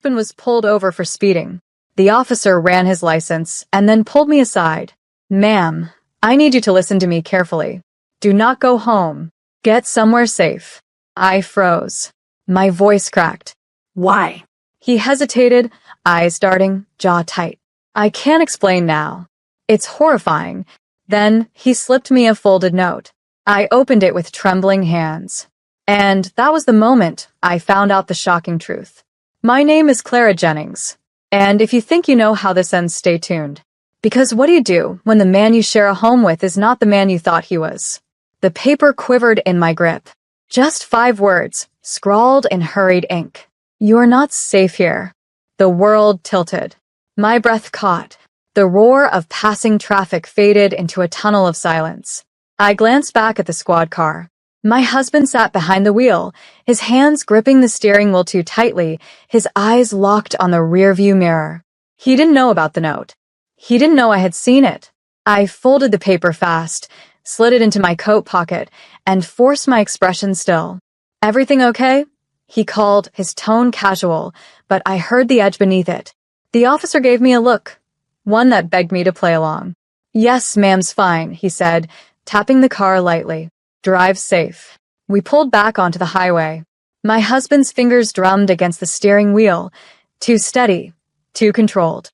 husband was pulled over for speeding. The officer ran his license and then pulled me aside. "Ma'am, I need you to listen to me carefully. Do not go home. Get somewhere safe." I froze. My voice cracked. Why? He hesitated, eyes darting, jaw tight. "I can't explain now. It's horrifying." Then he slipped me a folded note. I opened it with trembling hands. And that was the moment I found out the shocking truth. "My name is Clara Jennings. And if you think you know how this ends, stay tuned. Because what do you do when the man you share a home with is not the man you thought he was?" The paper quivered in my grip. Just 5 words, scrawled in hurried ink. "You're not safe here." The world tilted. My breath caught. The roar of passing traffic faded into a tunnel of silence. I glanced back at the squad car. My husband sat behind the wheel, his hands gripping the steering wheel too tightly, his eyes locked on the rearview mirror. He didn't know about the note. He didn't know I had seen it. I folded the paper fast, slid it into my coat pocket, and forced my expression still. "Everything okay?" he called, his tone casual, but I heard the edge beneath it. The officer gave me a look, one that begged me to play along. "Yes, ma'am's fine," he said, tapping the car lightly. "Drive safe." We pulled back onto the highway. My husband's fingers drummed against the steering wheel, too steady, too controlled.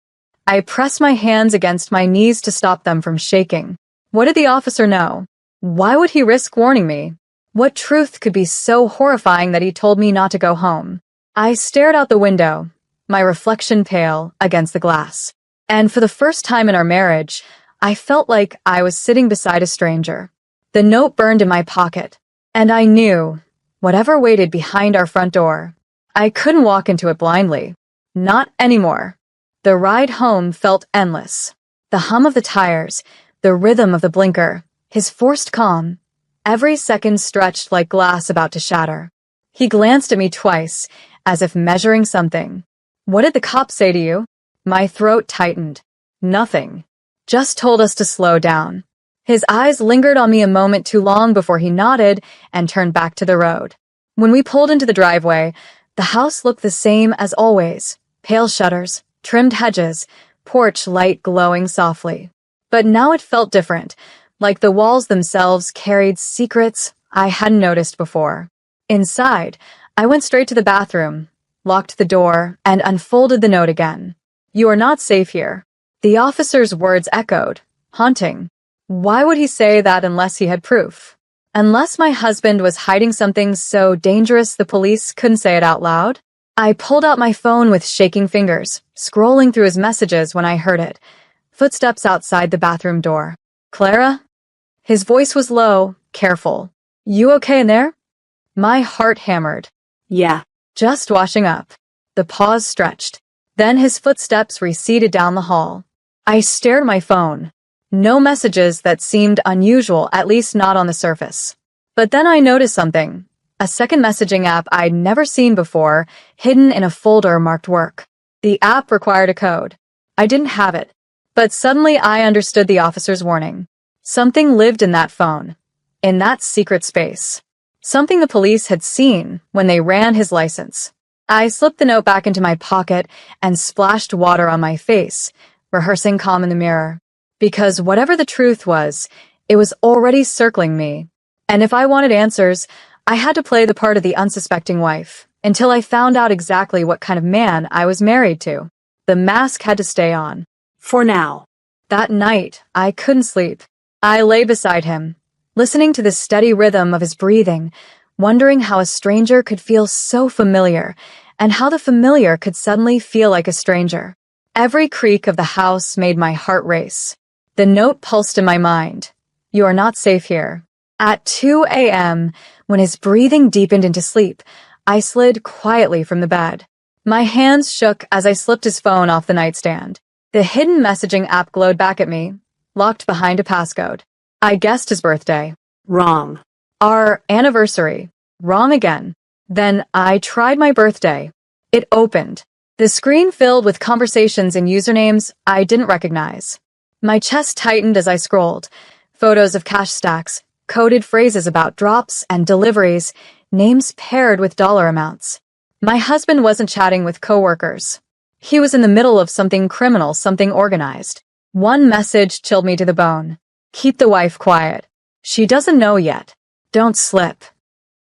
I pressed my hands against my knees to stop them from shaking. What did the officer know? Why would he risk warning me? What truth could be so horrifying that he told me not to go home? I stared out the window, my reflection pale against the glass. And for the first time in our marriage, I felt like I was sitting beside a stranger. The note burned in my pocket, and I knew, whatever waited behind our front door, I couldn't walk into it blindly. Not anymore. The ride home felt endless. The hum of the tires, the rhythm of the blinker, his forced calm, every second stretched like glass about to shatter. He glanced at me twice, as if measuring something. "What did the cops say to you?" My throat tightened. "Nothing. Just told us to slow down." His eyes lingered on me a moment too long before he nodded and turned back to the road. When we pulled into the driveway, the house looked the same as always. Pale shutters, trimmed hedges, porch light glowing softly. But now it felt different, like the walls themselves carried secrets I hadn't noticed before. Inside, I went straight to the bathroom, locked the door, and unfolded the note again. "You are not safe here." The officer's words echoed, haunting. Why would he say that unless he had proof? Unless my husband was hiding something so dangerous the police couldn't say it out loud? I pulled out my phone with shaking fingers, scrolling through his messages when I heard it. Footsteps outside the bathroom door. "Clara?" His voice was low, careful. "You okay in there?" My heart hammered. Yeah. "Just washing up." The pause stretched. Then his footsteps receded down the hall. I stared at my phone. No messages that seemed unusual, at least not on the surface. But then I noticed something. A second messaging app I'd never seen before, hidden in a folder marked work. The app required a code. I didn't have it. But suddenly I understood the officer's warning. Something lived in that phone. In that secret space. Something the police had seen when they ran his license. I slipped the note back into my pocket and splashed water on my face, rehearsing calm in the mirror. Because whatever the truth was, it was already circling me. And if I wanted answers, I had to play the part of the unsuspecting wife, until I found out exactly what kind of man I was married to. The mask had to stay on. For now. That night, I couldn't sleep. I lay beside him, listening to the steady rhythm of his breathing, wondering how a stranger could feel so familiar, and how the familiar could suddenly feel like a stranger. Every creak of the house made my heart race. The note pulsed in my mind. "You are not safe here." At 2 a.m., when his breathing deepened into sleep, I slid quietly from the bed. My hands shook as I slipped his phone off the nightstand. The hidden messaging app glowed back at me, locked behind a passcode. I guessed his birthday. Wrong. Our anniversary. Wrong again. Then I tried my birthday. It opened. The screen filled with conversations and usernames I didn't recognize. My chest tightened as I scrolled. Photos of cash stacks, coded phrases about drops and deliveries, names paired with dollar amounts. My husband wasn't chatting with coworkers. He was in the middle of something criminal, something organized. One message chilled me to the bone. Keep the wife quiet. She doesn't know yet. Don't slip.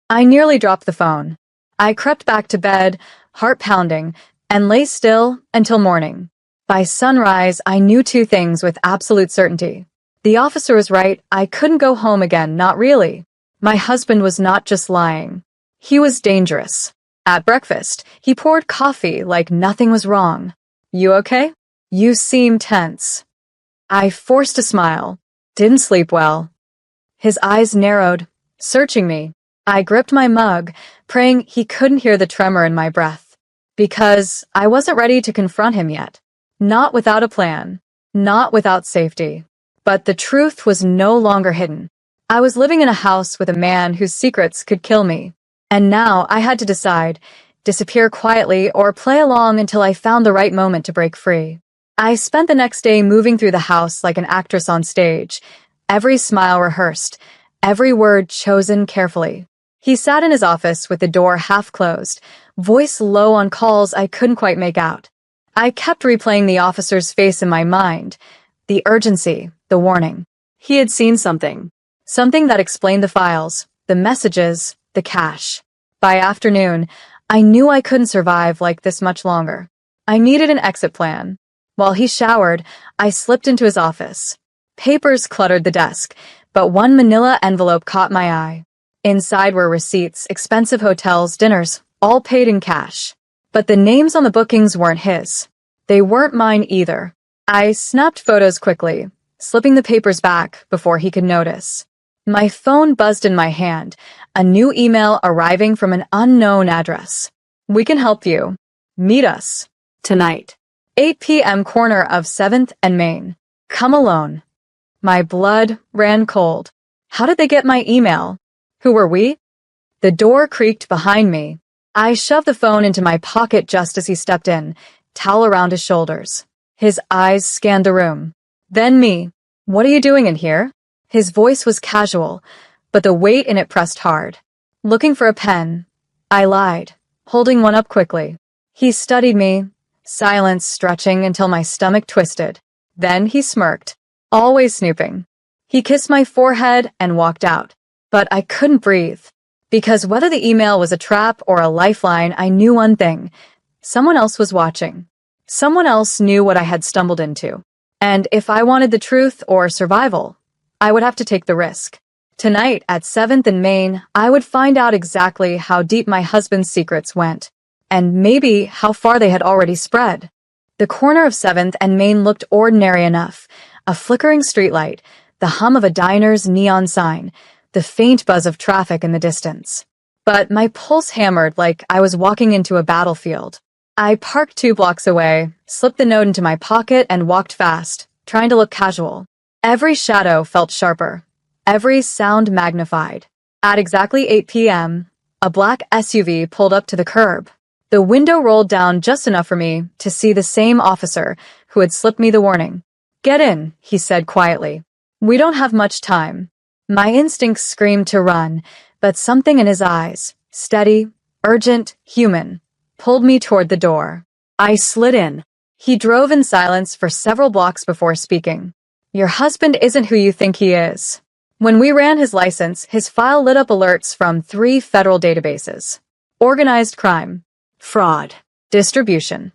I nearly dropped the phone. I crept back to bed, heart pounding, and lay still until morning. By sunrise, I knew two things with absolute certainty. The officer was right, I couldn't go home again, not really. My husband was not just lying. He was dangerous. At breakfast, he poured coffee like nothing was wrong. You okay? You seem tense. I forced a smile. Didn't sleep well. His eyes narrowed, searching me. I gripped my mug, praying he couldn't hear the tremor in my breath. Because I wasn't ready to confront him yet. Not without a plan. Not without safety. But the truth was no longer hidden. I was living in a house with a man whose secrets could kill me. And now I had to decide, disappear quietly or play along until I found the right moment to break free. I spent the next day moving through the house like an actress on stage, every smile rehearsed, every word chosen carefully. He sat in his office with the door half closed, voice low on calls I couldn't quite make out. I kept replaying the officer's face in my mind, the urgency, the warning. He had seen something. Something that explained the files, the messages, the cash. By afternoon, I knew I couldn't survive like this much longer. I needed an exit plan. While he showered, I slipped into his office. Papers cluttered the desk, but one manila envelope caught my eye. Inside were receipts, expensive hotels, dinners, all paid in cash. But the names on the bookings weren't his. They weren't mine either. I snapped photos quickly, slipping the papers back before he could notice. My phone buzzed in my hand, a new email arriving from an unknown address. We can help you. Meet us. Tonight. 8 p.m. corner of 7th and Main. Come alone. My blood ran cold. How did they get my email? Who were we? The door creaked behind me. I shoved the phone into my pocket just as he stepped in, towel around his shoulders. His eyes scanned the room. Then me. What are you doing in here? His voice was casual, but the weight in it pressed hard. Looking for a pen. I lied, holding one up quickly. He studied me, silence stretching until my stomach twisted. Then he smirked, always snooping. He kissed my forehead and walked out. But I couldn't breathe. Because whether the email was a trap or a lifeline, I knew one thing. Someone else was watching. Someone else knew what I had stumbled into. And if I wanted the truth or survival, I would have to take the risk. Tonight, at 7th and Main, I would find out exactly how deep my husband's secrets went. And maybe how far they had already spread. The corner of 7th and Main looked ordinary enough. A flickering streetlight, the hum of a diner's neon sign, the faint buzz of traffic in the distance. But my pulse hammered like I was walking into a battlefield. I parked 2 blocks away, slipped the note into my pocket and walked fast, trying to look casual. Every shadow felt sharper, every sound magnified. At exactly 8 p.m., a black SUV pulled up to the curb. The window rolled down just enough for me to see the same officer who had slipped me the warning. Get in, he said quietly. We don't have much time. My instincts screamed to run, but something in his eyes, steady, urgent, human, pulled me toward the door. I slid in. He drove in silence for several blocks before speaking. Your husband isn't who you think he is. When we ran his license, his file lit up alerts from 3 federal databases. Organized crime. Fraud. Distribution.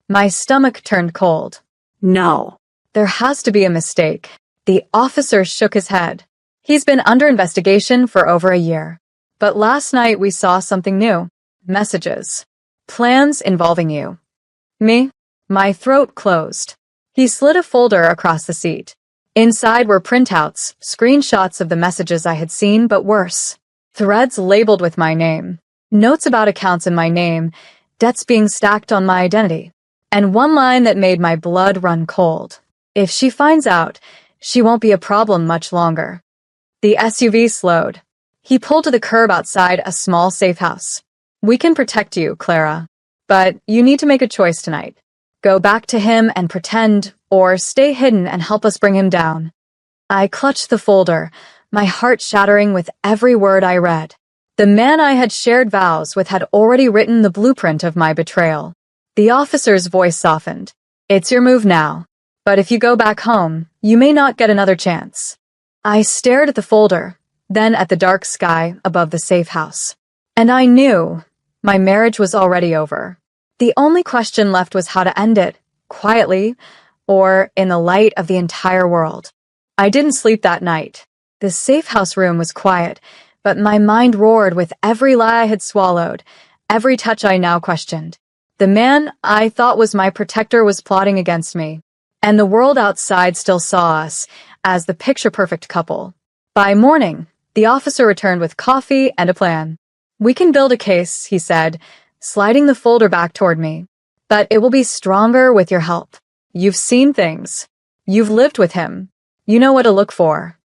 My stomach turned cold. No. There has to be a mistake. The officer shook his head. He's been under investigation for over a year. But last night we saw something new. Messages. Plans involving you. Me? My throat closed. He slid a folder across the seat. Inside were printouts, screenshots of the messages I had seen, but worse. Threads labeled with my name. Notes about accounts in my name, debts being stacked on my identity. And one line that made my blood run cold. If she finds out, she won't be a problem much longer. The SUV slowed. He pulled to the curb outside a small safe house. We can protect you, Clara. But you need to make a choice tonight. Go back to him and pretend, or stay hidden and help us bring him down. I clutched the folder, my heart shattering with every word I read. The man I had shared vows with had already written the blueprint of my betrayal. The officer's voice softened. It's your move now. But if you go back home, you may not get another chance. I stared at the folder, then at the dark sky above the safe house. And I knew my marriage was already over. The only question left was how to end it, quietly, or in the light of the entire world. I didn't sleep that night. The safe house room was quiet, but my mind roared with every lie I had swallowed, every touch I now questioned. The man I thought was my protector was plotting against me, and the world outside still saw us as the picture-perfect couple. By morning, the officer returned with coffee and a plan. We can build a case, he said, sliding the folder back toward me. But it will be stronger with your help. You've seen things. You've lived with him. You know what to look for.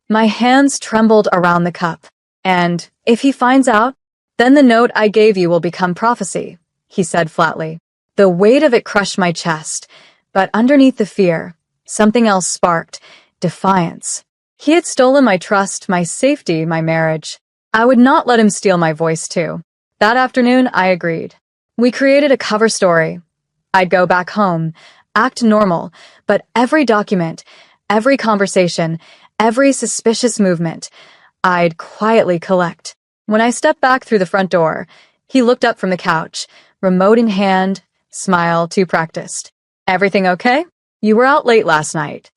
My hands trembled around the cup. And if he finds out, then the note I gave you will become prophecy, he said flatly. The weight of it crushed my chest, but underneath the fear, something else sparked, defiance. He had stolen my trust, my safety, my marriage. I would not let him steal my voice too. That afternoon, I agreed. We created a cover story. I'd go back home, act normal, but every document, every conversation, every suspicious movement, I'd quietly collect. When I stepped back through the front door, he looked up from the couch, remote in hand, smile too practiced. Everything okay? You were out late last night.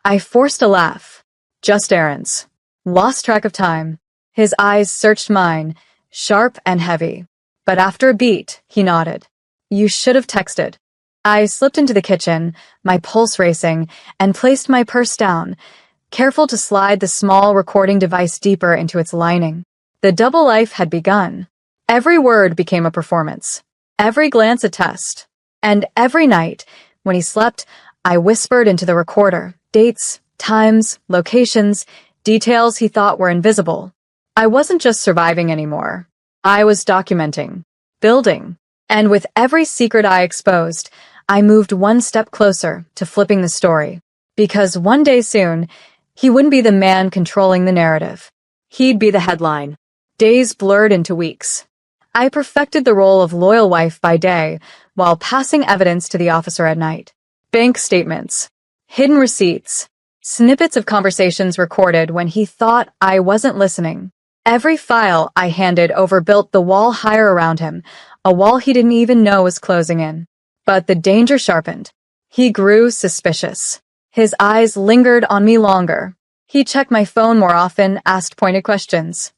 I forced a laugh. Just errands. Lost track of time. His eyes searched mine, sharp and heavy. But after a beat, he nodded. You should have texted. I slipped into the kitchen, my pulse racing, and placed my purse down, careful to slide the small recording device deeper into its lining. The double life had begun. Every word became a performance. Every glance a test. And every night, when he slept, I whispered into the recorder, dates, times, locations, details he thought were invisible. I wasn't just surviving anymore. I was documenting, building, and with every secret I exposed, I moved one step closer to flipping the story. Because one day soon, he wouldn't be the man controlling the narrative. He'd be the headline. Days blurred into weeks. I perfected the role of loyal wife by day, while passing evidence to the officer at night. Bank statements, hidden receipts, snippets of conversations recorded when he thought I wasn't listening. Every file I handed over built the wall higher around him, a wall he didn't even know was closing in. But the danger sharpened. He grew suspicious. His eyes lingered on me longer. He checked my phone more often, asked pointed questions.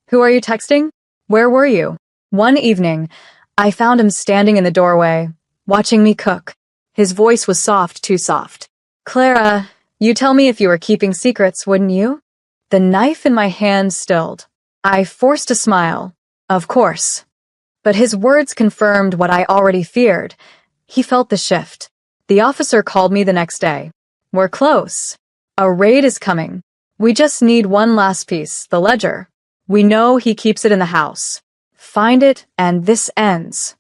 Who are you texting? Where were you? One evening, I found him standing in the doorway, watching me cook. His voice was soft, too soft. Clara, you tell me if you were keeping secrets, wouldn't you? The knife in my hand stilled. I forced a smile. Of course. But his words confirmed what I already feared. He felt the shift. The officer called me the next day. We're close. A raid is coming. We just need one last piece, the ledger. We know he keeps it in the house. Find it, and this ends.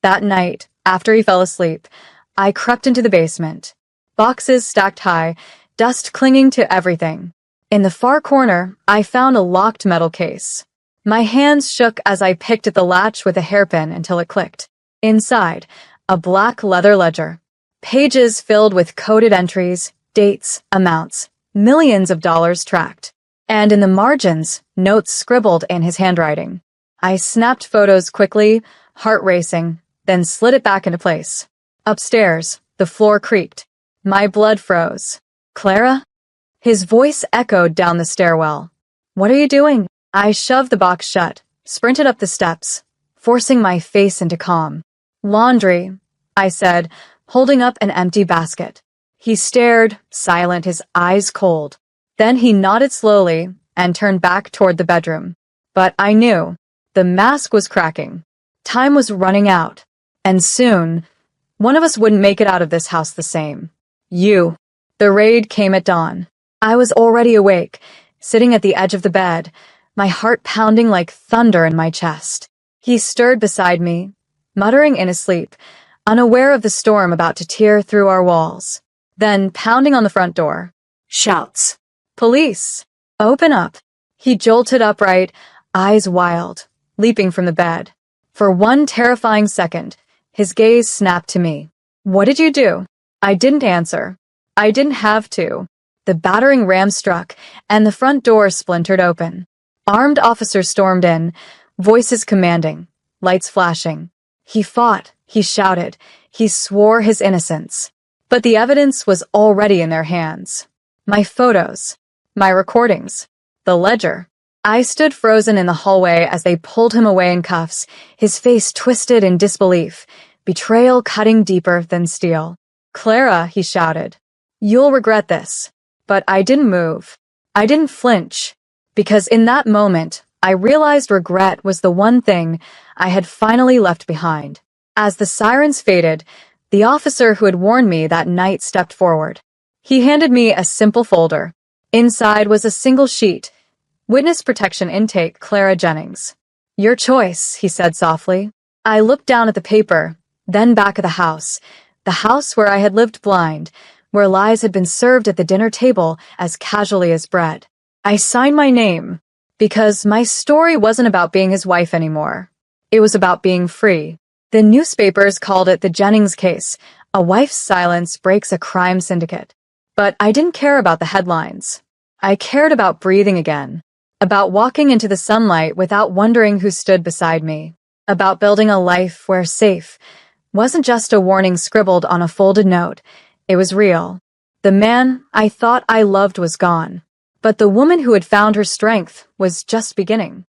That night, after he fell asleep, I crept into the basement. Boxes stacked high, dust clinging to everything. In the far corner, I found a locked metal case. My hands shook as I picked at the latch with a hairpin until it clicked. Inside, a black leather ledger. Pages filled with coded entries, dates, amounts, millions of dollars tracked. And in the margins, notes scribbled in his handwriting. I snapped photos quickly, heart racing, then slid it back into place. Upstairs, the floor creaked. My blood froze. Clara? His voice echoed down the stairwell. What are you doing? I shoved the box shut, sprinted up the steps, forcing my face into calm. Laundry, I said, holding up an empty basket. He stared, silent, his eyes cold. Then he nodded slowly and turned back toward the bedroom. But I knew. The mask was cracking. Time was running out. And soon, one of us wouldn't make it out of this house the same. You. The raid came at dawn. I was already awake, sitting at the edge of the bed, my heart pounding like thunder in my chest. He stirred beside me, muttering in his sleep, unaware of the storm about to tear through our walls. Then, pounding on the front door. Shouts. Police. Open up. He jolted upright, eyes wild, leaping from the bed. For one terrifying second, his gaze snapped to me. "What did you do?" I didn't answer. I didn't have to. The battering ram struck, and the front door splintered open. Armed officers stormed in, voices commanding, lights flashing. He fought, he shouted, he swore his innocence. But the evidence was already in their hands. My photos, my recordings, the ledger. I stood frozen in the hallway as they pulled him away in cuffs, his face twisted in disbelief, betrayal cutting deeper than steel. "Clara," he shouted, "you'll regret this." But I didn't move. I didn't flinch, because in that moment, I realized regret was the one thing I had finally left behind. As the sirens faded, the officer who had warned me that night stepped forward. He handed me a simple folder. Inside was a single sheet. "Witness protection intake, Clara Jennings." "Your choice," he said softly. I looked down at the paper, then back at the house where I had lived blind, where lies had been served at the dinner table as casually as bread. I signed my name, because my story wasn't about being his wife anymore. It was about being free. The newspapers called it the Jennings case, a wife's silence breaks a crime syndicate. But I didn't care about the headlines. I cared about breathing again, about walking into the sunlight without wondering who stood beside me, about building a life where safe wasn't just a warning scribbled on a folded note. It was real. The man I thought I loved was gone, but the woman who had found her strength was just beginning.